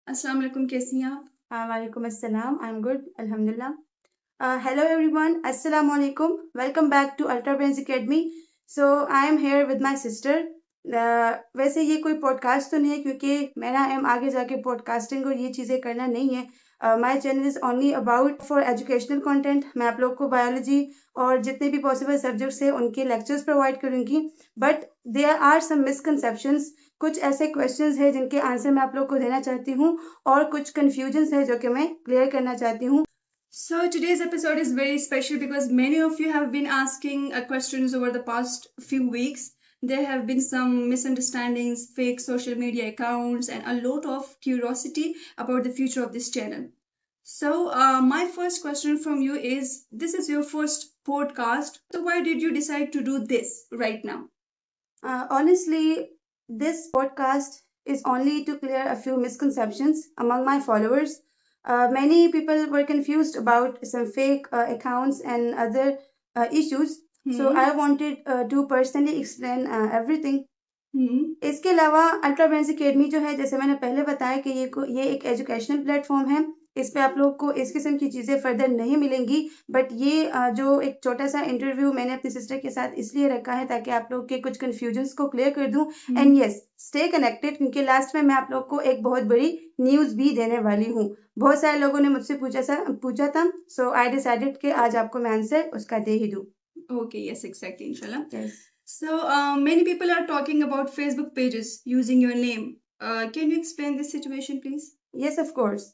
अस्सलाम वालेकुम, कैसी हैं आप? वालेकुम अस्सलाम. I'm good, alhamdulillah. Hello everyone, assalamu alaikum. Welcome back to Ultra Brains Academy. So I am here with my sister. वैसे ये कोई पॉडकास्ट तो नहीं है क्योंकि मेरा एम आगे जाके पॉडकास्टिंग और ये चीज़ें करना नहीं है. My channel is only about for educational content. मैं आप लोग को बायोलॉजी और जितने भी पॉसिबल सब्जेक्ट्स हैं उनके लेक्चर्स प्रोवाइड करूँगी. But there are some misconceptions. कुछ ऐसे क्वेश्चंस हैं जिनके आंसर मैं आप लोग को देना चाहती हूँ और कुछ कन्फ्यूजन्स है जो कि मैं क्लियर करना चाहती हूँ. So today's episode is very special because many of you have been asking questions over the past few weeks. There have been some misunderstandings, fake social media accounts, and a lot of curiosity about the future of this channel. So, my first question from you is: this is your first podcast, so why did you decide to do this right now? Honestly, this podcast is only to clear a few misconceptions among my followers. Many people were confused about some fake accounts and other issues. So I wanted to personally explain everything. इसके अलावा ultra brains academy जो है जैसे मैंने पहले बताया कि ये एक एजुकेशनल प्लेटफॉर्म है. इस पे आप लोग को इस किस्म की चीज़ें फर्दर नहीं मिलेंगी. बट ये जो एक छोटा सा इंटरव्यू मैंने अपनी सिस्टर के साथ इसलिए रखा है ताकि आप लोग के कुछ कन्फ्यूजन्स को क्लियर कर दूं. एंड यस, स्टे कनेक्टेड क्योंकि लास्ट में मैं आप लोग को एक बहुत बड़ी न्यूज़ भी देने वाली हूँ. बहुत सारे लोगों ने मुझसे पूछा था. सो आई डिसाइडेड कि आज आपको मैं आंसर उसका दे ही दूँ. Okay, yes, exactly, inshallah. Yes. So, many people are talking about Facebook pages using your name. Can you explain this situation, please? Yes, of course.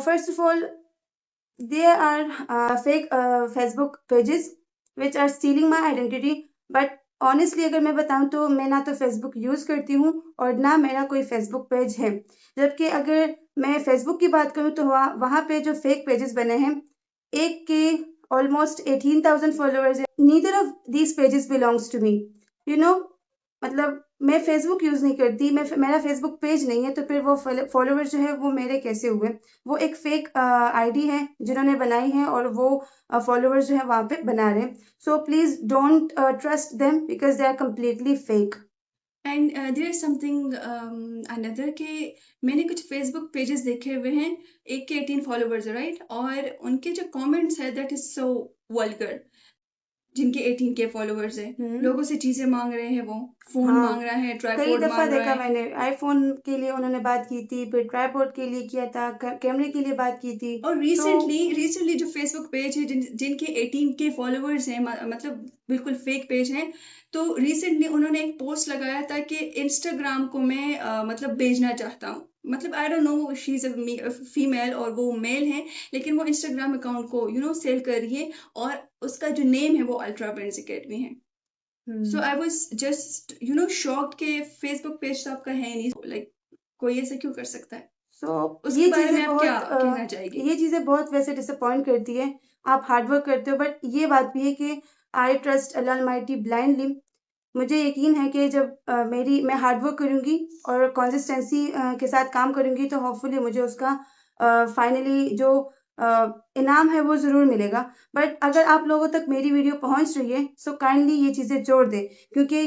First of all, there are fake Facebook pages which are stealing my identity. But honestly अगर मैं बताऊं तो मैं ना तो Facebook use करती हूँ और ना मेरा कोई Facebook पेज है. जबकि अगर मैं Facebook की बात करूँ तो वहाँ पे जो फेक पेजेस बने हैं एक के ऑलमोस्ट 18,000 फॉलोअर्स है. Neither of these pages belongs to me. You know मतलब मैं फेसबुक यूज़ नहीं करती. मेरा फेसबुक पेज नहीं है तो फिर वो फॉलोअर्स जो है वो मेरे कैसे हुए. वो एक फेक आईडी है जिन्होंने बनाई है और वो फॉलोअर्स जो है वहाँ पे बना रहे हैं. So please don't trust them because they are completely fake. And there is something another के मैंने कुछ फेसबुक पेजेस देखे हुए हैं, एक के 18 फॉलोवर्स राइट, और उनके जो कमेंट्स है दैट इज सो वल्गर. जिनके 18 के फॉलोवर्स हैं, लोगों से चीजें मांग रहे हैं, वो फोन हाँ, मांग रहा है, कई ट्राइपॉड दफा मांग रहा देखा है. मैंने. आईफोन के लिए उन्होंने बात की थी, फिर ट्राइपॉड के लिए किया था, कैमरे के लिए बात की थी. और तो रिसेंटली जो फेसबुक पेज है जिनके 18 के फॉलोवर्स हैं, मतलब बिल्कुल फेक पेज हैं, तो रिसेंटली उन्होंने एक पोस्ट लगाया था कि इंस्टाग्राम को मैं मतलब भेजना चाहता हूँ. मतलब I don't know she is a female और वो मेल है, लेकिन वो इंस्टाग्राम अकाउंट को सेल कर रही है और उसका जो नेम है वो अल्ट्रा ब्रेन्स अकेडमी है. So I was just shocked कि फेसबुक पेज तो आपका है नहीं, लाइक कोई ऐसा क्यों कर सकता है. सो उसके ये बारे में चीज़ें आप क्या बहुत कहना चाहेंगे? ये चीज़ें बहुत वैसे डिसअपॉइंट करती है. आप हार्ड वर्क करते हो बट ये बात भी है कि I trust Allah Almighty blindly. मुझे यकीन है कि जब मैं हार्ड वर्क करूँगी और कंसिस्टेंसी के साथ काम करूँगी तो होपफुली मुझे उसका फाइनली जो इनाम है वो ज़रूर मिलेगा. बट अगर आप लोगों तक मेरी वीडियो पहुँच रही है सो काइंडली ये चीज़ें जोड़ दें क्योंकि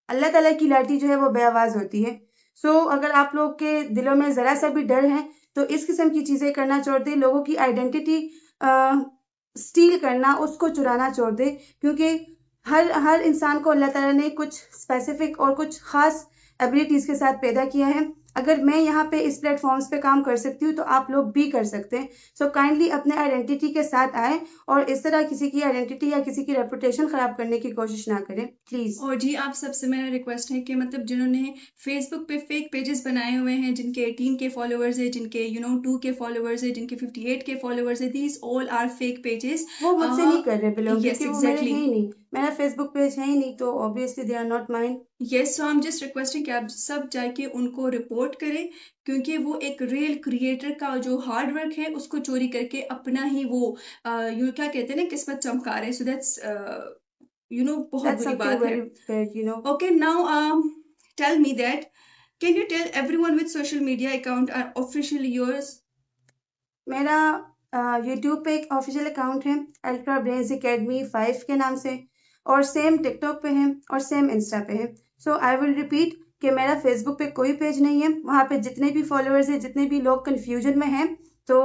अल्लाह ताला की लाठी जो है वो बेआवाज़ होती है. सो अगर आप लोग के दिलों में ज़रा सा भी डर है तो इस किस्म की चीज़ें करना छोड़ दें. लोगों की आइडेंटिटी स्टील करना, उसको चुराना छोड़ दें क्योंकि हर इंसान को अल्लाह ताला ने कुछ स्पेसिफिक और कुछ ख़ास एबिलिटीज़ के साथ पैदा किया है. अगर मैं यहाँ पे इस प्लेटफॉर्म्स पे काम कर सकती हूँ तो आप लोग भी कर सकते हैं. सो काइंडली अपने आइडेंटिटी के साथ आएँ और इस तरह किसी की आइडेंटिटी या किसी की रेपुटेशन ख़राब करने की कोशिश ना करें प्लीज़. और जी आप सबसे मेरा रिक्वेस्ट है कि मतलब जिन्होंने फेसबुक पे फेक पेजेस बनाए हुए हैं, जिनके 18 के फॉलोअर्स है, जिनके 2 के फॉलोअर्स है, जिनके 58 के फॉलोअर्स है, these all are fake pages. वो मुझसे नहीं कर रहे बिलोंग यस क्योंकि वो मेरे एग्जैक्टली. हैं ही नहीं. मेरा फेसबुक पेज है ही नहीं तो obviously they are not mind. Yes, so I am just requesting कि आप सब जाके उनको रिपोर्ट करें, क्योंकि वो एक रियल क्रिएटर का जो हार्ड वर्क है उसको चोरी करके अपना ही वो क्या कहते हैं ना, किस्मत चमका रहे हैं. सो दैट्स बहुत दैट्स बुरी समथिंग बात है. Very bad. Okay, now tell me that. Can you tell everyone with social media account are officially yours? मेरा यूट्यूब पे एक ऑफिशियल अकाउंट है अल्ट्रा ब्रेन्स एकेडमी 5 के नाम से और सेम टिकटॉक पे है और सेम इंस्टा पे है. सो आई विल रिपीट कि मेरा फेसबुक पे कोई पेज नहीं है, वहाँ पे जितने भी फॉलोअर्स हैं, जितने भी लोग कन्फ्यूजन में हैं, तो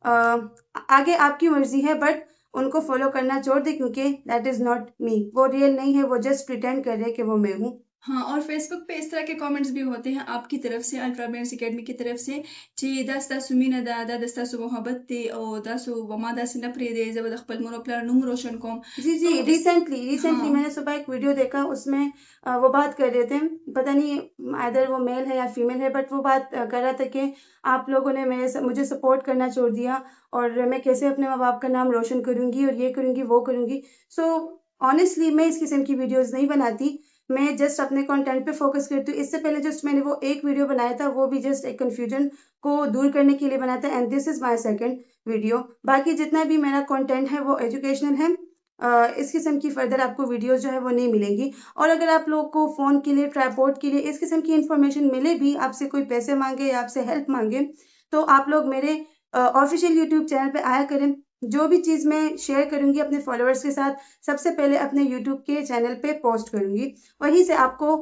आगे आपकी मर्जी है, बट उनको फॉलो करना छोड़ दे, क्योंकि दैट इज नॉट मी। वो रियल नहीं है, वो जस्ट प्रिटेंड कर रहे हैं कि वो मैं हूँ। हाँ, और फेसबुक पे इस तरह के कमेंट्स भी होते हैं आपकी तरफ से, अल्ट्रा ब्रेन्स एकेडमी की तरफ से, ची दस्ता सुमीना दादा दस्ता सु मोहब्बत ते ओ दसु वमा दस नपरे दे जब खपल मोनो प्लान नुम रोशन कोम। जी जी, तो इस रिसेंटली हाँ मैंने सुबह एक वीडियो देखा, उसमें वो बात कर रहे थे, पता नहीं आइदर वो मेल है या फीमेल है, बट वो बात कर रहा था कि आप लोगों ने मुझे सपोर्ट करना छोड़ दिया, और मैं कैसे अपने माँ बाप का नाम रोशन करूंगी, और ये करूंगी वो करूंगी। सो ऑनेस्टली मैं इस किस्म की वीडियोस नहीं बनाती, मैं जस्ट अपने कंटेंट पे फोकस करती हूँ। इससे पहले जस्ट मैंने वो एक वीडियो बनाया था, वो भी जस्ट एक कन्फ्यूजन को दूर करने के लिए बनाया था, and this is my second video. बाकी जितना भी मेरा कंटेंट है वो एजुकेशनल है। इस किस्म की फर्दर आपको वीडियोस जो है वो नहीं मिलेंगी। और अगर आप लोग को फ़ोन के लिए, ट्राइपॉड के लिए इस किस्म की इन्फॉर्मेशन मिले भी, आपसे कोई पैसे मांगे या आपसे हेल्प मांगे, तो आप लोग मेरे ऑफिशियल यूट्यूब चैनल पे आया करें। जो भी चीज़ मैं शेयर करूंगी अपने फॉलोअर्स के साथ, सबसे पहले अपने यूट्यूब के चैनल पे पोस्ट करूंगी, वहीं से आपको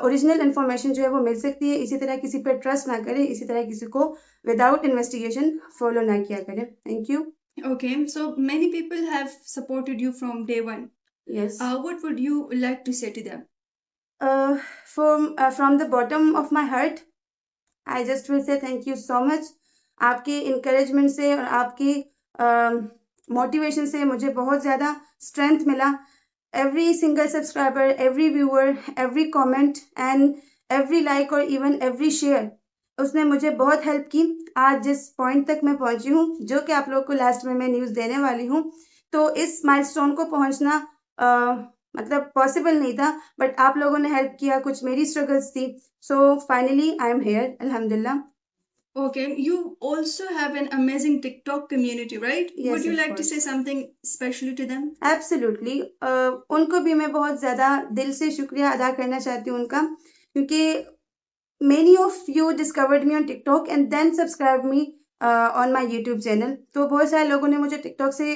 ओरिजिनल इन्फॉर्मेशन जो है वो मिल सकती है। इसी तरह किसी पर ट्रस्ट ना करें, इसी तरह किसी को विदाउट इन्वेस्टिगेशन फॉलो ना किया करें। Thank you. Okay, so many people have supported you from day one. Yes. What would you like to say to them? Uh, from the bottom of my heart, I just will say thank you so much. आपके encouragement से और आपकी motivation से मुझे बहुत ज़्यादा strength मिला। Every single subscriber, every viewer, every comment and every like और even every share, उसने मुझे बहुत हेल्प की आज जिस पॉइंट तक मैं पहुंची हूँ, जो कि आप लोग को लास्ट में मैं न्यूज़ देने वाली हूँ। तो इस माइलस्टोन को पहुंचना मतलब पॉसिबल नहीं था, बट आप लोगों ने हेल्प किया, कुछ मेरी स्ट्रगल्स थी। So finally I am here, अल्हम्दुलिल्लाह। Okay, you also have an amazing TikTok community, right? Would yes, you of like to course. say something specially to them? Absolutely. उनको भी मैं बहुत ज़्यादा दिल से शुक्रिया अदा करना चाहती हूँ उनका, क्योंकि many of you discovered me on TikTok and then subscribed me on my YouTube channel। तो बहुत सारे लोगों ने मुझे TikTok से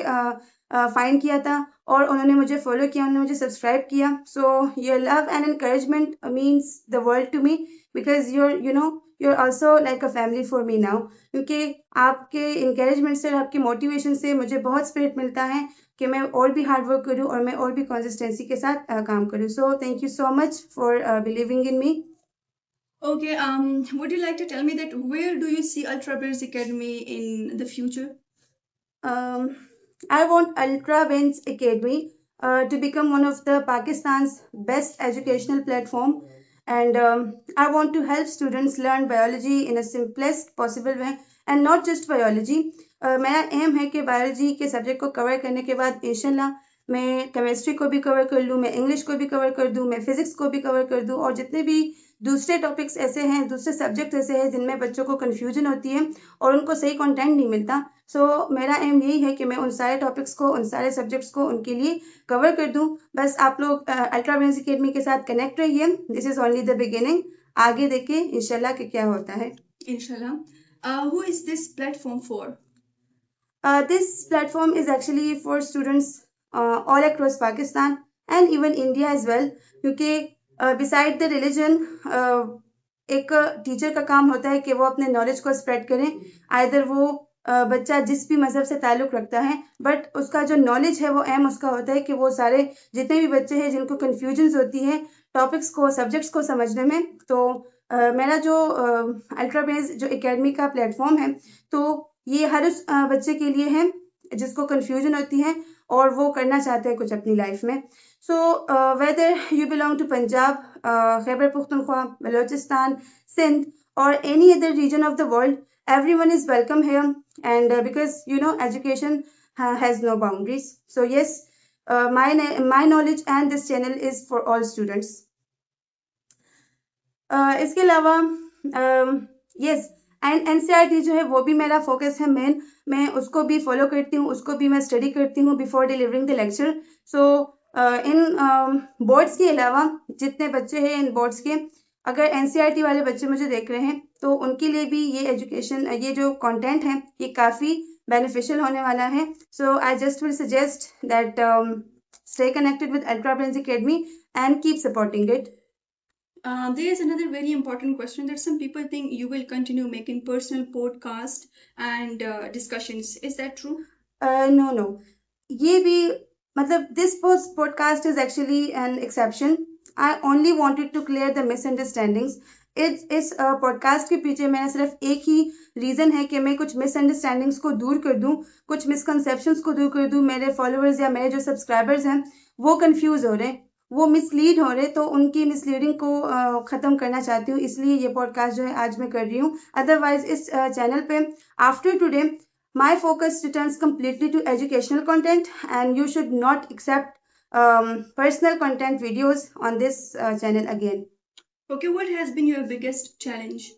फाइंड किया था, और उन्होंने मुझे फॉलो किया, उन्होंने मुझे सब्सक्राइब किया। So your love and encouragement means the world to me, because you're also like a family for me now। क्योंकि आपके encouragement से और आपकी मोटिवेशन से मुझे बहुत स्पिरिट मिलता है कि मैं और भी हार्ड वर्क करूँ, और मैं और भी कंसिस्टेंसी के साथ काम करूँ। So thank you so much for believing in me. Okay, would you like to tell me that where do you see Ultra Brains Academy in the future? I want Ultra Bench Academy to become one of the Pakistan's best educational platform, and I want to help students learn biology in a simplest possible way, and not just biology। मेरा M है कि biology के subject को cover करने के बाद इंशाल्लाह मैं केमिस्ट्री को भी कवर कर लूँ, मैं इंग्लिश को भी कवर कर दूँ, मैं फिजिक्स को भी कवर कर दूँ, और जितने भी दूसरे टॉपिक्स ऐसे हैं, दूसरे सब्जेक्ट ऐसे हैं जिनमें बच्चों को कन्फ्यूजन होती है और उनको सही कंटेंट नहीं मिलता। सो मेरा एम यही है कि मैं उन सारे टॉपिक्स को, उन सारे सब्जेक्ट्स को उनके लिए कवर कर दूं। बस आप लोग अल्ट्रा ब्रेन्स एकेडमी के साथ कनेक्ट रहिए। This is only the beginning. आगे देखिए इंशाल्लाह कि क्या होता है। Inshallah. Who is this platform for? This platform is actually for students all across Pakistan and even India as well, क्योंकि beside the religion एक टीचर का काम होता है कि वो अपने नॉलेज को स्प्रेड करें। आइदर वो बच्चा जिस भी मजहब से ताल्लुक़ रखता है, बट उसका जो नॉलेज है वो एम उसका होता है कि वो सारे जितने भी बच्चे हैं जिनको कन्फ्यूजन्स होती है टॉपिक्स को, सब्जेक्ट्स को समझने में, तो मेरा जो अल्ट्रा ब्रेन्स जो एकेडमी का प्लेटफॉर्म है, तो ये हर उस बच्चे के लिए है जिसको कन्फ्यूजन होती है और वो करना चाहते हैं कुछ अपनी लाइफ में। So whether you belong to Punjab, Khyber Pakhtunkhwa, Balochistan, Sindh और any other region of the world, everyone is welcome here, and because education has no boundaries, so yes, my knowledge and this channel is for all students। इसके अलावा yes, and NCERT जो है वो भी मेरा focus है main. मैं उसको भी फॉलो करती हूँ, उसको भी मैं स्टडी करती हूँ before delivering the lecture. So in boards के अलावा जितने बच्चे हैं इन बोर्ड्स के, अगर एनसीईआरटी वाले बच्चे मुझे देख रहे हैं तो उनके लिए भी ये एजुकेशन, ये जो कंटेंट है ये काफ़ी बेनिफिशियल होने वाला है। So I just will suggest that stay connected with Ultra Brains Academy and keep supporting it. There is another very important question that some people think you will continue making personal podcast and discussions. Is that true? No, no. ये भी मतलब this podcast is actually an exception. I only wanted to clear the misunderstandings. इस podcast के पीछे मेरा सिर्फ एक ही reason है कि मैं कुछ मिसअंडरस्टैंडिंग्स को दूर कर दूं, कुछ मिसकंसेप्शंस को दूर कर दूं। मेरे फॉलोअर्स या मेरे जो सब्सक्राइबर्स हैं वो कंफ्यूज हो रहे हैं, वो मिसलीड हो रहे, तो उनकी मिसलीडिंग को ख़त्म करना चाहती हूँ, इसलिए ये पॉडकास्ट जो है आज मैं कर रही हूँ। अदरवाइज इस चैनल पे after today my focus returns completely to educational content, and you should not accept personal content videos on this channel again. Okay, what has been your biggest challenge?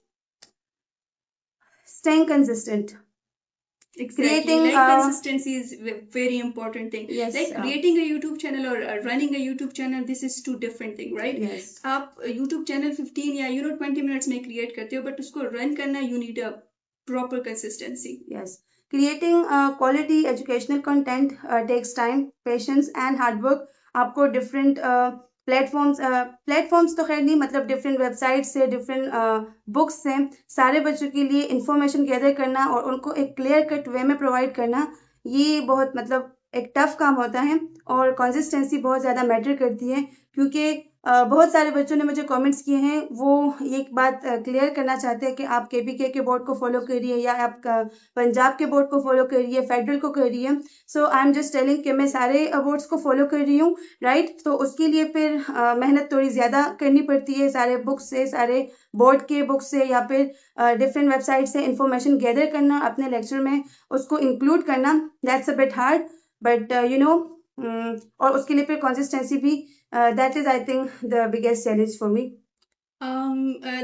Staying consistent. Exactly. Creating, Like consistency is very important thing. yes, Like creating a YouTube channel or running a YouTube channel, this is two different thing, right? yes, आप YouTube channel 15 या 20 minutes में create करते हो, but उसको run करना you need a proper consistency. yes. Creating quality educational content takes time, patience, and hard work. आपको different platforms तो खैर नहीं, मतलब डिफरेंट वेबसाइट से, डिफरेंट बुक्स से सारे बच्चों के लिए इंफॉर्मेशन गैदर करना और उनको एक क्लियर कट वे में प्रोवाइड करना, ये बहुत मतलब एक टफ काम होता है। और कंसिस्टेंसी बहुत ज़्यादा मैटर करती है, क्योंकि बहुत सारे बच्चों ने मुझे कमेंट्स किए हैं, वो एक बात क्लियर करना चाहते हैं कि आप केपीके के बोर्ड को फॉलो करिए या आप पंजाब के बोर्ड को फॉलो करिए, फेडरल को करिए। सो आई एम जस्ट टेलिंग कि मैं सारे बोर्ड्स को फॉलो कर रही हूँ, राइट। तो उसके लिए फिर मेहनत थोड़ी ज़्यादा करनी पड़ती है, सारे बुक्स से, सारे बोर्ड के बुक से, या फिर डिफरेंट वेबसाइट से इंफॉर्मेशन गैदर करना, अपने लेक्चर में उसको इंक्लूड करना, that's a bit hard, but you know, और उसके लिए फिर कंसिस्टेंसी भी, that is I think the biggest challenge for me.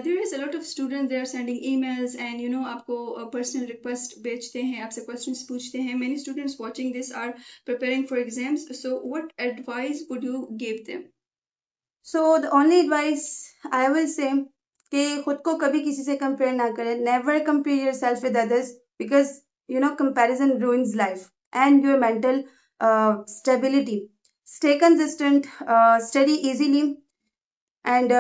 There is a lot of students, they are sending emails and आपको personal request भेजते हैं, आपसे questions पूछते हैं. Many students watching this are preparing for exams. So what advice would you give them? So the only advice I will say कि खुद को कभी किसी से कंपेयर ना करें. Never compare yourself with others, because comparison ruins life and your mental stability. Stay consistent, study easily, and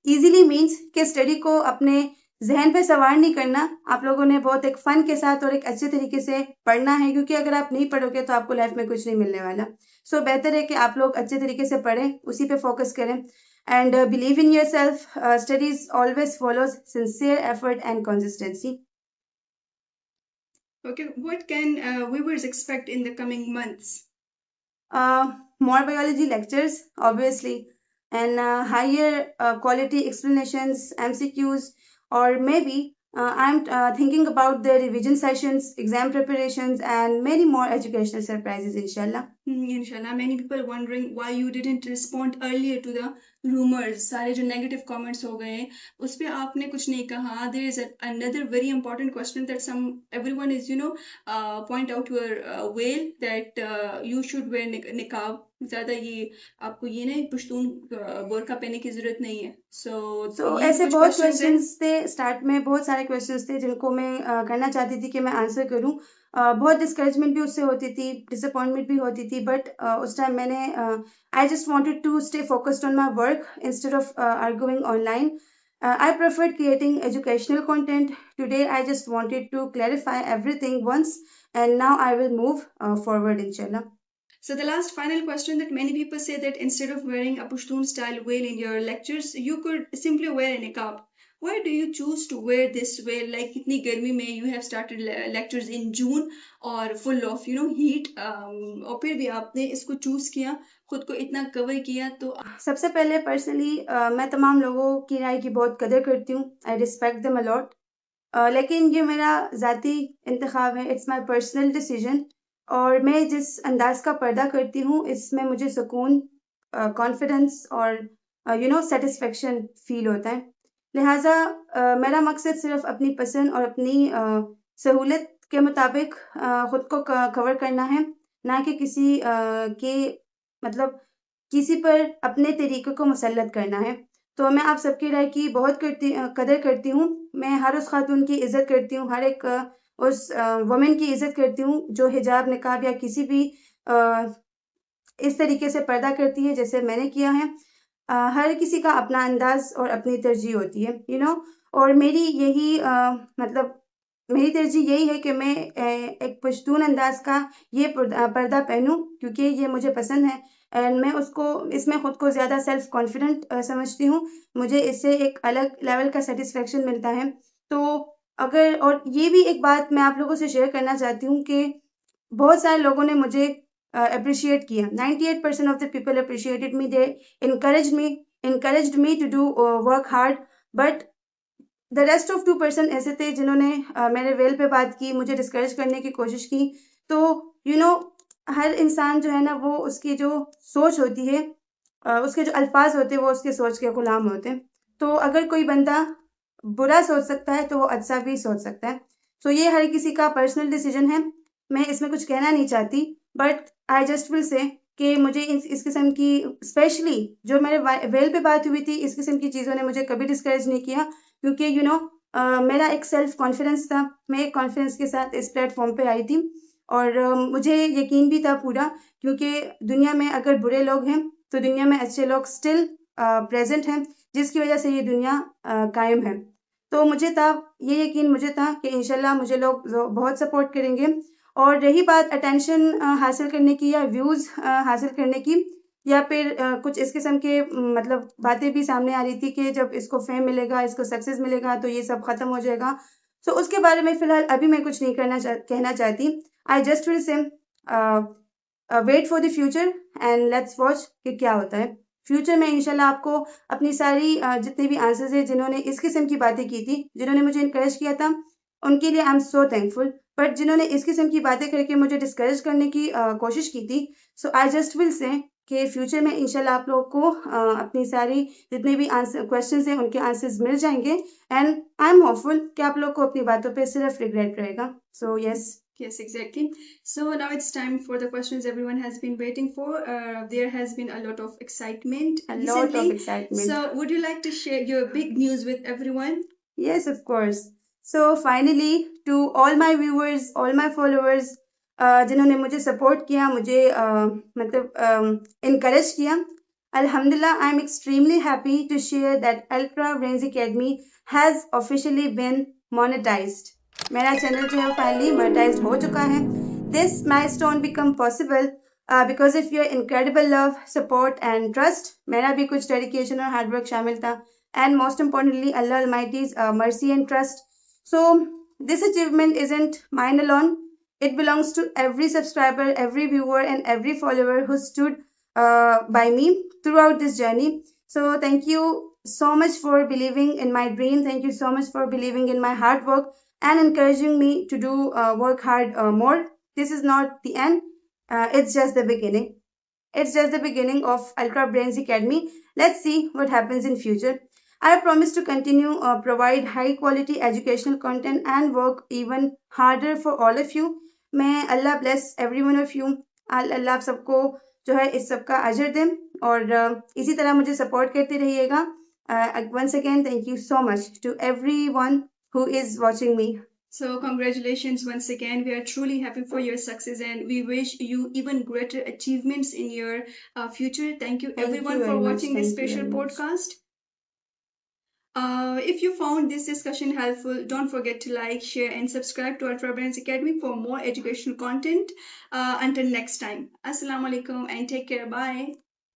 easily means कि study को अपने जहन पे सवार नहीं करना। आप लोगों ने बहुत एक फन के साथ और एक अच्छे तरीके से पढ़ना है, क्योंकि अगर आप नहीं पढ़ोगे तो आपको लाइफ में कुछ नहीं मिलने वाला। सो बेहतर है कि आप लोग अच्छे तरीके से पढ़ें, उसी पे फोकस करें, and believe in your self. Studies always follows sincere effort and consistency. Okay, what can viewers expect in the coming months? More biology lectures, obviously, and higher quality explanations, MCQs, or maybe I'm thinking about the revision sessions, exam preparations, and many more educational surprises, inshallah. Inshallah. Many people wondering why you didn't respond earlier to the rumors. सारे जो negative comments हो गए, उस पे आपने कुछ नहीं कहा. There is another very important question that everyone is point out your veil, that you should wear niqab. ज़्यादा ये आपको ये नहीं पुश्तून बोरका पहनने की जरूरत नहीं है. So ये ऐसे कुछ बहुत questions हैं. क्वेश्चंस थे, स्टार्ट में बहुत सारे क्वेश्चंस थे जिनको मैं करना चाहती थी कि मैं आंसर करूं. बहुत डिस्करेजमेंट भी उससे होती थी, डिसअपॉइंटमेंट भी होती थी, बट उस टाइम मैंने I just wanted to stay focused on my work instead of arguing online. I preferred creating educational content. Today I just wanted to clarify everything once, and now I will move forward, inshallah. So the last final question, that many people say that instead of wearing a Pashtun style veil in your lectures, you could simply wear a niqab. Why do you choose to wear this veil? Like itni गर्मी में you have started lectures in June और full of heat, और फिर भी आपने इसको choose किया, खुद को इतना cover किया. तो सबसे पहले पर्सनली मैं तमाम लोगों की राय की बहुत कदर करती हूँ. I respect them allot. लेकिन ये मेरा ज़ाती इंतखाब है, इट्स माई पर्सनल डिसीजन, और मैं जिस अंदाज का पर्दा करती हूँ इसमें मुझे सुकून, कॉन्फिडेंस और सेटिस्फेक्शन फील होता है. लिहाजा मेरा मकसद सिर्फ अपनी पसंद और अपनी सहूलत के मुताबिक ख़ुद को कवर करना है, ना कि किसी के मतलब किसी पर अपने तरीक़े को मुसल्लत करना है. तो मैं आप सबकी राय की बहुत कदर करती हूँ. मैं हर उस खातून की इज़्ज़त करती हूँ, हर एक उस वुमेन की इज़्ज़त करती हूँ जो हिजाब, निकाब या किसी भी इस तरीके से पर्दा करती है जैसे मैंने किया है. हर किसी का अपना अंदाज और अपनी तरजीह होती है, और मेरी यही मतलब मेरी तरजीह यही है कि मैं एक पश्तून अंदाज का ये पर्दा पहनूं, क्योंकि ये मुझे पसंद है एंड मैं इसमें खुद को ज़्यादा सेल्फ कॉन्फिडेंट समझती हूँ। मुझे इससे एक अलग लेवल का सेटिस्फेक्शन मिलता है। तो अगर और ये भी एक बात मैं आप लोगों से शेयर करना चाहती हूँ कि बहुत सारे लोगों ने मुझे अप्रिशिएट किया। 98% of the people appreciated me, they encouraged me to do work hard, but the rest of 2% ऐसे थे जिन्होंने मेरे वेल पे बात की, मुझे डिस्करेज करने की कोशिश की। तो यू नो हर इंसान जो है ना, वो उसकी जो सोच होती है, उसके जो अल्फाज होते हैं, वो उसके सोच के गुलाम होते हैं। तो अगर कोई बंदा बुरा सोच सकता है तो वो अच्छा भी सोच सकता है। तो ये हर किसी का पर्सनल डिसीजन है, मैं इसमें कुछ कहना नहीं चाहती, बट आई जस्ट विल से कि मुझे इस किस्म की, स्पेशली जो मेरे वेल पे बात हुई थी, इस किस्म की चीज़ों ने मुझे कभी डिस्करेज नहीं किया, क्योंकि मेरा एक सेल्फ कॉन्फिडेंस था। मैं एक कॉन्फिडेंस के साथ इस प्लेटफॉर्म पे आई थी, और मुझे यकीन भी था पूरा, क्योंकि दुनिया में अगर बुरे लोग हैं तो दुनिया में अच्छे लोग स्टिल प्रेजेंट हैं, जिसकी वजह से ये दुनिया कायम है। तो ये यकीन मुझे था कि इंशाल्लाह मुझे लोग बहुत सपोर्ट करेंगे। और रही बात अटेंशन हासिल करने की या व्यूज़ हासिल करने की, या फिर कुछ इस किस्म के मतलब बातें भी सामने आ रही थी कि जब इसको फेम मिलेगा, इसको सक्सेस मिलेगा तो ये सब खत्म हो जाएगा। तो उसके बारे में फिलहाल अभी मैं कुछ नहीं कहना चाहती। I just will say wait for the future and let's watch कि क्या होता है फ्यूचर में। इंशाल्लाह आपको अपनी सारी जितने भी आंसर्स है, जिन्होंने इस किस्म की बातें की थी, जिन्होंने मुझे इनकरेज किया था, उनके लिए I am so thankful. But जिन्होंने इस किस्म की बातें करके मुझे डिस्करेज करने की कोशिश की थी, सो आई जस्ट विल से कि फ्यूचर में इंशाल्लाह आप लोगों को अपनी सारी जितने भी आंसर क्वेश्चंस हैं, उनके आंसर्स मिल जाएंगे, एंड आई एम होपफुल कि आप लोग को अपनी बातों पे सिर्फ रिग्रेट रहेगा। So yes. Yes, exactly. So now it's time for the questions everyone has been waiting for. There has been a lot of excitement A lot of recently. excitement. So would you like to share your big news with everyone? Yes, of course. So finally, to all my viewers, all my followers, जिन्होंने मुझे support किया, मुझे मतलब encourage किया, Alhamdulillah, I'm extremely happy to share that Ultra Brains Academy has officially been monetized. मेरा channel जो है finally monetise हो चुका है। This milestone become possible because of your incredible love, support and trust. मेरा भी कुछ डेडिकेशन और हार्डवर्क शामिल था, and most importantly, Allah Almighty's mercy and trust. So this achievement isn't mine alone. It belongs to every subscriber, every viewer, and every follower who stood by me throughout this journey. So thank you so much for believing in my dream. Thank you so much for believing in my hard work and encouraging me to do work hard more. This is not the end. It's just the beginning. It's just the beginning of Ultra Brains Academy. Let's see what happens in future. I promise to continue provide high quality educational content and work even harder for all of you. मैं अल्लाह bless every one of you. अल्लाह आप सबको जो है इस सब का अजर दें, और इसी तरह मुझे सपोर्ट करते रहिएगा। Once again, thank you so much to everyone who is watching me. So congratulations once again. We are truly happy for your success and we wish you even greater achievements in your future. Thank you everyone for watching this special podcast. If you found this discussion helpful, don't forget to like, share, and subscribe to Ultra Brands Academy for more educational content. Until next time, Assalamu alaikum and take care. Bye.